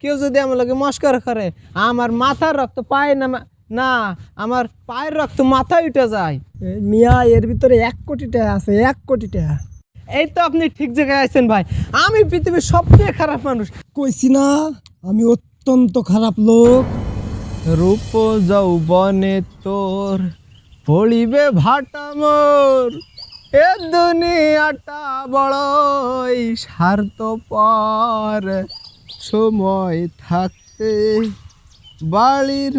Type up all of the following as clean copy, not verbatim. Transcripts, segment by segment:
কেউ যদি আমার লগে মস্করা করে আমার মাথার রক্ত পায় না না আমার পায়ের রক্ত মাথায় উঠে যায়। মিয়া এর ভিতরে 1 কোটি টাকা আছে, 1 কোটি টাকা। এই তো আপনি ঠিক জায়গায় আছেন ভাই। আমি পৃথিবীর সবচেয়ে খারাপ মানুষ। কইছি না আমি অত্যন্ত খারাপ লোক। রূপ যৌবনে তোর পড়িবে ভাটা মোর, এ দুনিয়াটা বড়ই স্বার্থপর, সময় থাকতে বাড়ির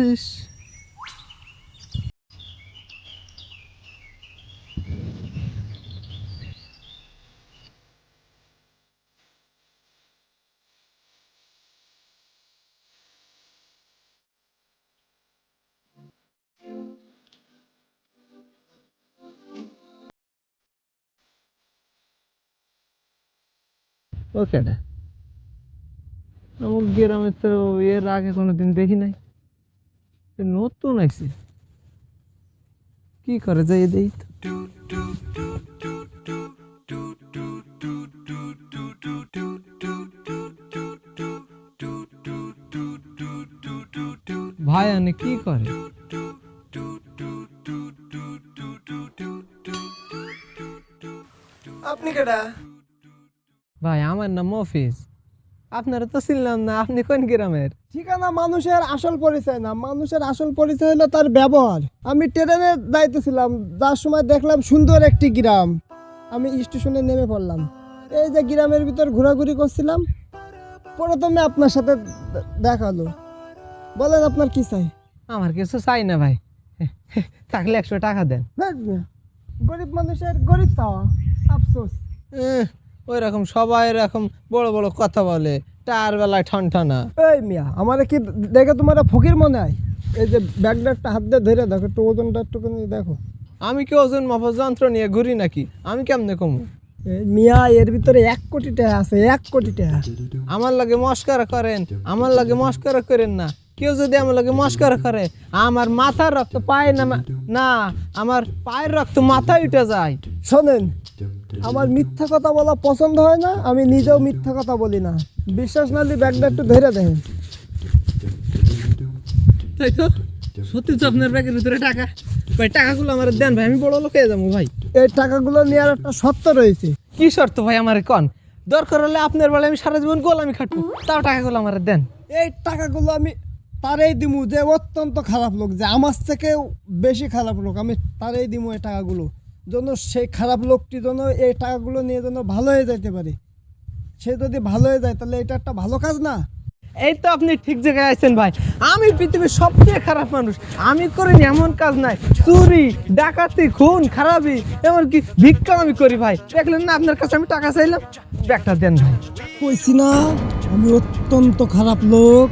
ওকে আমার গ্রামে তো এর আগে কোনোদিন দেখি নাই, নতুন আইছে। কি করে যাই দেই ভাই আনে কি করে? আপনি কেডা? ভাই আমার নাম মফিজ। আপনারা তো চিনলাম না, আপনি কোন গ্রামের? ঠিকানা মানুষের আসল পরিচয় না, মানুষের আসল পরিচয় হলো তার ব্যবহার। আমি ট্রেনে যাইতেছিলাম, যার সময় দেখলাম সুন্দর একটি গ্রাম। আমি স্টেশনে নেমে পড়লাম। এই যে গ্রামের ভিতর ঘোরাঘুরি করছিলাম, প্রথমে আপনার সাথে দেখা হলো। বলেন আপনার কি চাই? আমার কিছু চাই না ভাই, থাকলে 100 টাকা দেন। গরিব মানুষের গরিব চাওয়া আফসোস। ওই রকম সবাই এরকম বড় বড় কথা বলে, টার বেলায় ঠনঠনা। এই মিয়া আমারে কি দেখে তোমার ফকির মনে হয়? এই যে ব্যাগটা একটা হাত দিয়ে ধরে দেখো, একটু ওজনটা একটুখানি দেখো। আমি কি ওজন মাপার যন্ত্র নিয়ে ঘুরি নাকি? আমি কেমনে কমু? মিয়া এর ভিতরে 1 কোটি টাকা আছে, 1 কোটি টাকা। আমার লাগে মস্করা করেন, আমার লাগে মস্করা করেন না। কেউ যদি আমার লাগে মস্করা করে আমার মাথার রক্ত পায় না না আমার পায়ের রক্ত মাথায় উঠে যায়। শোনেন, আমার মিথ্যা কথা বলা পছন্দ হয় না, আমি নিজেও মিথ্যা কথা বলি না। বিশ্বাস না হলে ব্যাগটা একটু ধরে দেখেন। তাই তো, সত্যি তো আপনার ব্যাগের ভিতরে টাকা। ভাই টাকাগুলো আমার দেন ভাই, আমি বড় লোক হয়ে যাবো ভাই। এই টাকাগুলো নেওয়ার একটা শর্ত রয়েছে। কি শর্ত ভাই আমার কন? দরকার হলে আপনার বেলায় আমি সারা জীবন গোলামি খাটবো, তাও টাকাগুলো আমার দেন। এই টাকাগুলো আমি তারই দিমু যে অত্যন্ত খারাপ লোক, যে আমার থেকেও বেশি খারাপ লোক, আমি তারই দিমু এই টাকাগুলো, যেন সেই খারাপ লোকটি যেন এই টাকাগুলো নিয়ে যেন ভালো হয়ে যাইতে পারে। সে যদি ভালো হয়ে যায় তাহলে এটা একটা ভালো কাজ না? এই তো আপনি ঠিক জায়গায় আছেন ভাই। আমি পৃথিবীর সবচেয়ে খারাপ মানুষ। আমি করিনি এমন কাজ নাই, চুরি ডাকাতি খুন খারাপি এমনকি ভিক্ষা আমি করি ভাই। দেখলেন না আপনার কাছে আমি টাকা চাইলাম, ব্যাগটা দেন ভাই। কইছি না আমি অত্যন্ত খারাপ লোক।